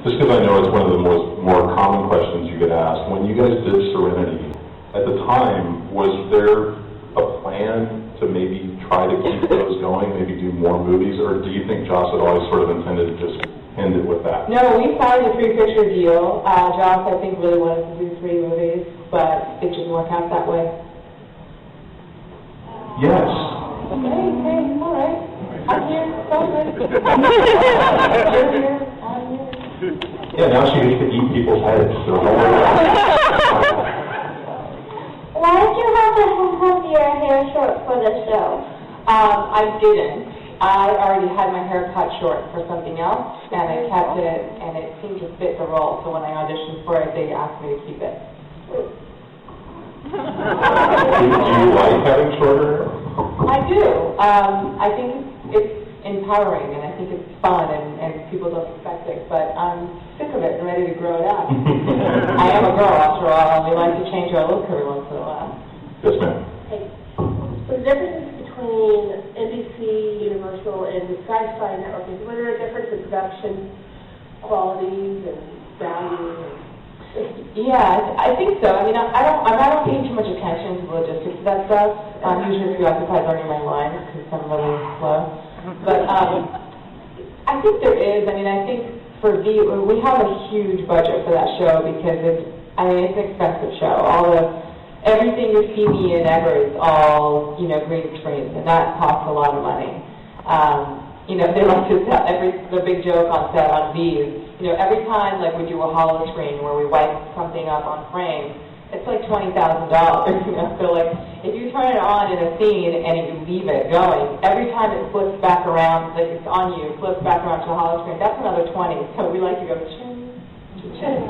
Just because I know it's one of the more common questions you get asked. When you guys did Serenity, at the time, was there a plan to maybe try to keep those going, maybe do more movies, or do you think Joss had always sort of intended to just end it with that? No, we signed a 3-picture deal. Joss, I think, really wanted to do 3 movies, but it didn't work out that way. Yes. Okay, all right. I'm here, so good. You're here, I'm here. Yeah, now she needs to eat people's heads, so don't worry about it. Why did you have to have your hair short for the show? I didn't. I already had my hair cut short for something else, and I kept it, and it seemed to fit the role, so when I auditioned for it, they asked me to keep it. Do you like having shorter hair? I do. I think it's empowering, and I think it's fun, and people don't expect it, but I'm sick of it and ready to grow it out. I am a girl, after all, and we like to change our look every once in a while. Yes, ma'am. Hey, so the difference between NBC, Universal, and the Sci-Fi network, is there a difference in production qualities and value? Yeah, I think so. I mean, I don't pay too much attention to the logistics of that stuff. I'm usually preoccupied learning my lines because I'm really slow. But I think there is. I mean, I think for we have a huge budget for that show because it's an expensive show. Everything you see me in ever is all, green screens, and that costs a lot of money. They like to tell the big joke on set on V's. Every time like we do a hollow screen where we wipe something up on frame, it's like $20,000. So like if you turn it on in a scene and you leave it going, every time it flips back around, like it's on you, flips back around to the hollow screen, that's another 20. So we like to go ching, ching.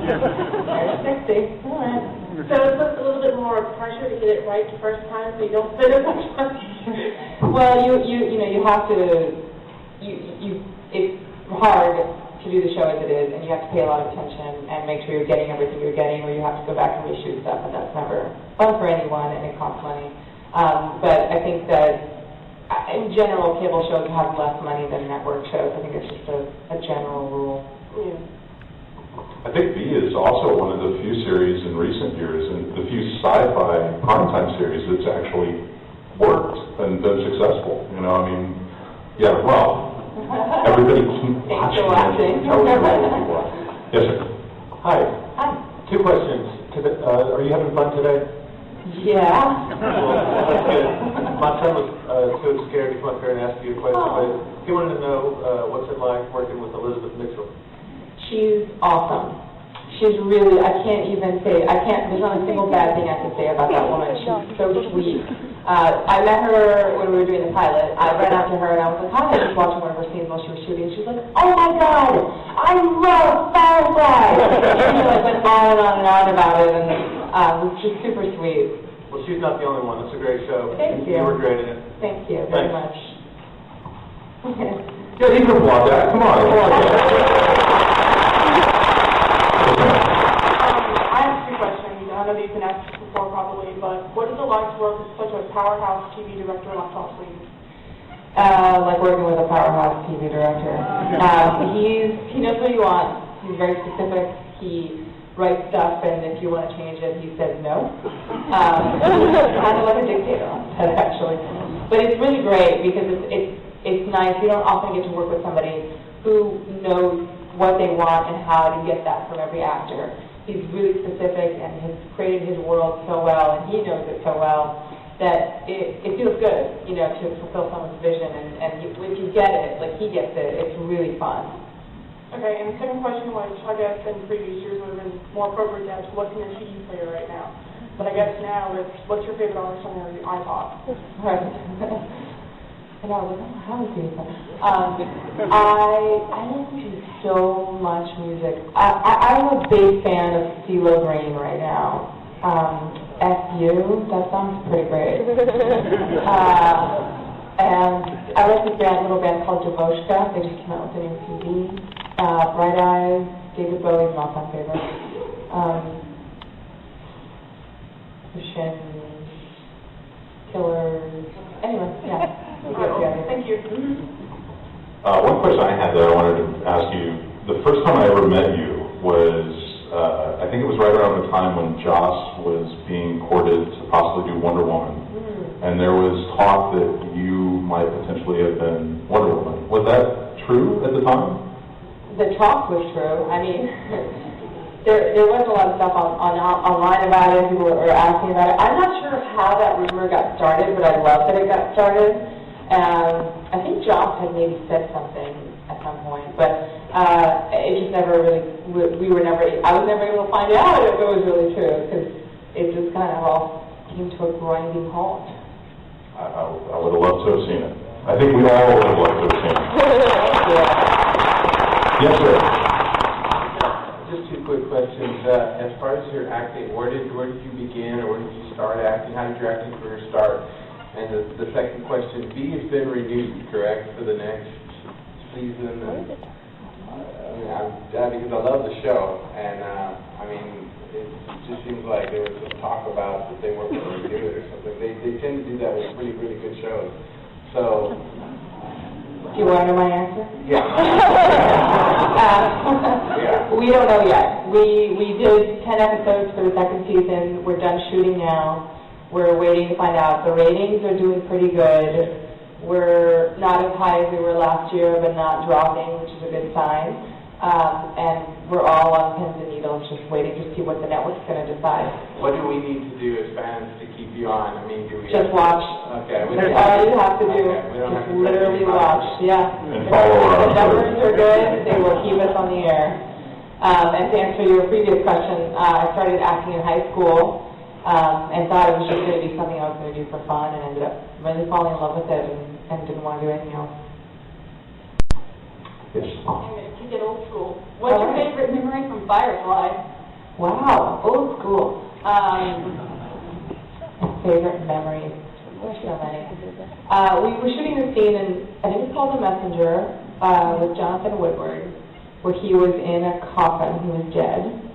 There's 60. All right. So it's a little bit more pressure to get it right the first time, so you don't spend as much money. Well, you have to. It's hard to do the show as it is, and you have to pay a lot of attention and make sure you're getting everything you're getting, or you have to go back and reshoot stuff, and that's never fun for anyone, and it costs money. But I think that, in general, cable shows have less money than network shows. I think it's just a general rule. I think V is also one of the few series in recent years, and the few sci-fi primetime series that's actually worked and been successful. Everybody keep watching it. Yes, sir. Hi. Hi. 2 questions. Are you having fun today? Yeah. Well, that's good. My son was too scared to come up here and ask you a question, but he wanted to know what's it like working with Elizabeth Mitchell. She's awesome. She's really, there's not a single bad thing I can say about that woman. She's so sweet. I met her when we were doing the pilot. I ran out to her and I was like, hi, I was watching one of her scenes while she was shooting. She's like, oh my God, I love Firefly. She went on and on about it, and she's super sweet. Well, she's not the only one. It's a great show. Thank you. You were great in it. Thank you very much. Yeah, you can applaud that. Come on. I have 2 questions. I know that you've been asked this before probably, but what is it like to work with such a powerhouse TV director like Joss Whedon? Like working with a powerhouse TV director. He knows what he wants. He's very specific. He writes stuff, and if you want to change it, he says no. He's kind of like a dictator on set, actually. But it's really great because it's nice. You don't often get to work with somebody who knows what they want and how to get that from every actor. He's really specific and has created his world so well, and he knows it so well, that it feels good, to fulfill someone's vision. And if you get it, like he gets it, it's really fun. Okay, and the second question, which I guess in previous years would have been more appropriate to ask, what's in your CD player right now? But I guess now it's, what's your favorite artist on your iPod? Right. And I was like, oh, how is he? I listen to so much music. I'm a big fan of CeeLo Green right now. FU, that sounds pretty great. And I like this little band called Devoshka. They just came out with a new CD. Bright Eyes, David Bowie's an all-time favorite. The Shins, Killers. Anyway, yeah. Thank you. One question I had that I wanted to ask you, the first time I ever met you was, I think it was right around the time when Joss was being courted to possibly do Wonder Woman. And there was talk that you might potentially have been Wonder Woman. Was that true at the time? The talk was true. I mean, there was a lot of stuff online about it. People were asking about it. I'm not sure how that rumor got started, but I love that it got started. I think Joss had maybe said something at some point, but it just never really, I was never able to find out if it was really true, because it just kind of all came to a grinding halt. I would have loved to have seen it. I think we all would have loved to have seen it. Yes, sir. Just two quick questions. As far as your acting, where did you begin, or where did you start acting? How did your acting career start? And the second question, B has been renewed, correct, for the next season? And, because I love the show, and it just seems like there was some talk about that they weren't going to renew it or something. They tend to do that with really, really good shows. So. Do you want to know my answer? Yeah. Yeah. We don't know yet. We did 10 episodes for the second season. We're done shooting now. We're waiting to find out. The ratings are doing pretty good. We're not as high as we were last year, but not dropping, which is a good sign. And we're all on pins and needles, just waiting to see what the network's going to decide. What do we need to do as fans to keep you on? I mean, do we just watch. Okay. That's all you have to do. Okay. We don't just have to literally watch. Yeah. And follow The our numbers are good. They will keep us on the air. And to answer your previous question, I started acting in high school. And thought it was just going to be something I was going to do for fun, and ended up really falling in love with it and didn't want to do anything else. Yes. To get old school. What's your favorite memory from Firefly? Wow, old school. Favorite memories. There's so many. We were shooting a scene in, I think it's called The Messenger, with Jonathan Woodward, where he was in a coffin. He was dead.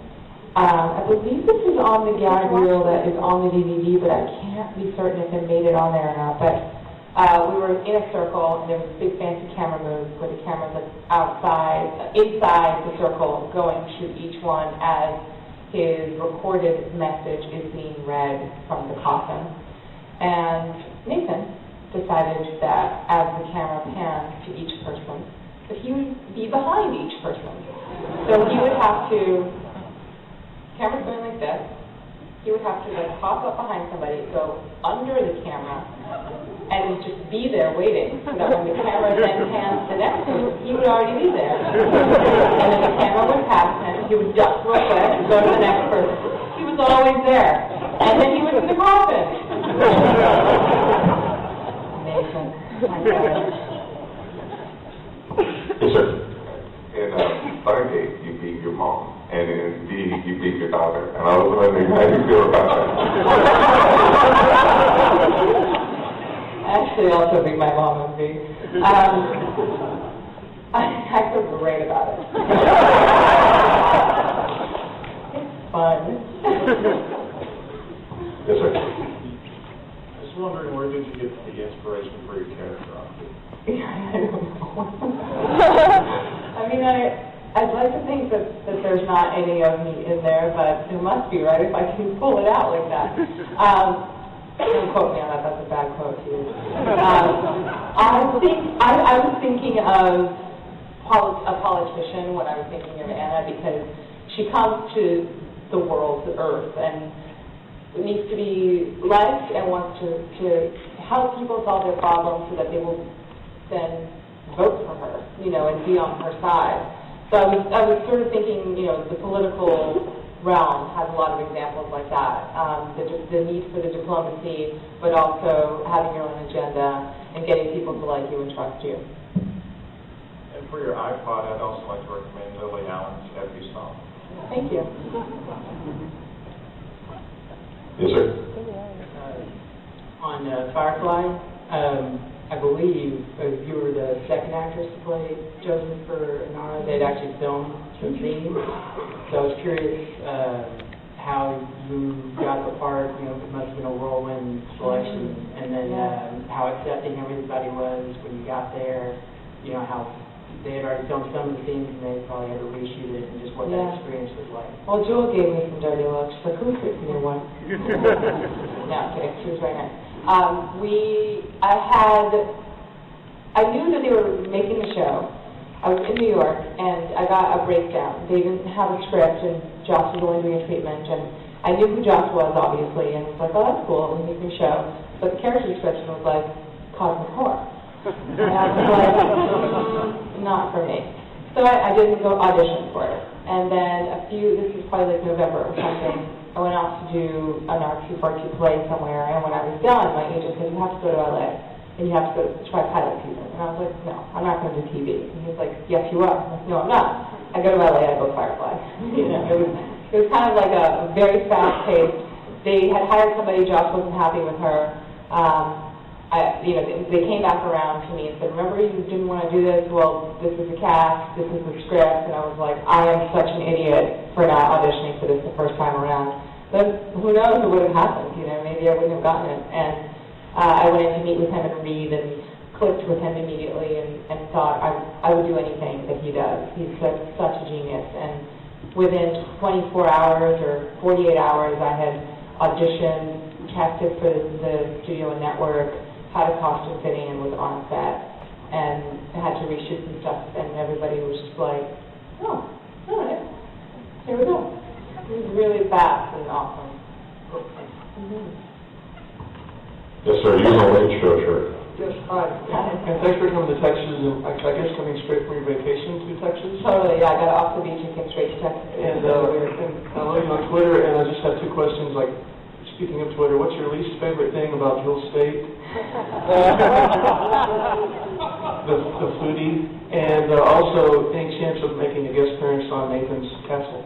I believe this is on the gag reel that is on the DVD, but I can't be certain if it made it on there or not. But we were in a circle, and there was a big fancy camera move where the camera's inside the circle, going to shoot each one as his recorded message is being read from the coffin. And Nathan decided that as the camera pans to each person, that he would be behind each person. So he would have to. Camera's going like this. He would have to hop up behind somebody, go under the camera, and just be there waiting, so that when the camera then pans to the next person, he would already be there. And then the camera would pass him, he would duck real quick and go to the next person. He was always there. And then he was in the coffin. Amazing. Yes, sir. In Stargate, you beat your mom, and in B, you beat your daughter. And I was wondering, how do you feel about that? Actually, I also beat my mom and B. I feel great about it. It's fun. Yes, sir. I was wondering, where did you get the inspiration for your character on? I don't know. I mean, I'd like to think that there's not any of me in there, but there must be, right, if I can pull it out like that. Don't quote me on that, that's a bad quote too. I was thinking of a politician when I was thinking of Anna, because she comes to the world, the earth, and needs to be liked and wants to help people solve their problems so that they will then vote for her, and be on her side. So I was sort of thinking, the political realm has a lot of examples like that. The need for the diplomacy, but also having your own agenda and getting people to like you and trust you. And for your iPod, I'd also like to recommend Lily Allen's Every Song. Thank you. Yes, sir. On Firefly, I believe you were the second actress to play Joseph for Inara. They'd actually filmed some scenes. So I was curious how you got the part. It must have been a whirlwind selection. And then how accepting everybody was when you got there. How they had already filmed some of the scenes and they probably had to reshoot it and just what Yeah. that experience was like. Well, Jewel gave me some dirty looks for who's this new one? No, I'm kidding, she was right next. I knew that they were making the show. I was in New York, and I got a breakdown. They didn't have a script, and Josh was only doing a treatment, and I knew who Josh was, obviously, and was like, oh, that's cool, we'll make the show. But the character description was like, cosmic horror. And I was like, not for me. So I didn't go audition for it. And then this was probably like November or something, I went off to do an RQ4Q play somewhere, and when I was done, my agent said, you have to go to LA, and you have to go try pilot season. And I was like, no, I'm not going to do TV. And he was like, yes, you are. I'm like, no, I'm not. I go to LA, I go Firefly. It was kind of like a very fast pace. They had hired somebody, Josh wasn't happy with her. They came back around to me and said, remember you didn't want to do this? Well, this is the cast, this is the script. And I was like, I am such an idiot for not auditioning for this the first time around. But who knows what would have happened, maybe I wouldn't have gotten it. And I went in to meet with him and read and clicked with him immediately and thought I would do anything that he does. He's such a genius. And within 24 hours or 48 hours, I had auditioned, tested for the studio and network, had a costume fitting and was on set, and had to reshoot some stuff, and everybody was just like, oh, all right, here we go. It was really fast and awesome. Yes, sir, you're in a late show shirt. Yes, hi. And thanks for coming to Texas, and I guess coming straight from your vacation to Texas. Totally, yeah, I got off the beach and came straight to Texas. And I know you on Twitter, and I just have two questions, like, speaking of Twitter, what's your least favorite thing about Jewel State? the foodie, and also any chance of making a guest appearance on Nathan's Castle?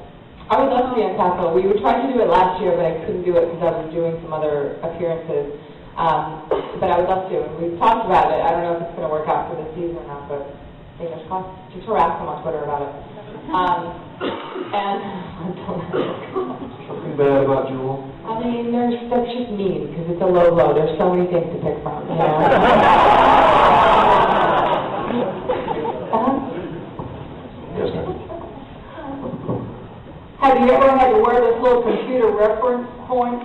I would love to be on Castle. We were trying to do it last year, but I couldn't do it because I was doing some other appearances. But I would love to. We've talked about it. I don't know if it's going to work out for this season or not, but fingers crossed. Just harass them on Twitter about it. And Something bad about Jewel? I mean, that's just mean because it's a low blow. There's so many things to pick from. Yes, ma'am. Have you ever had to wear this little computer reference point?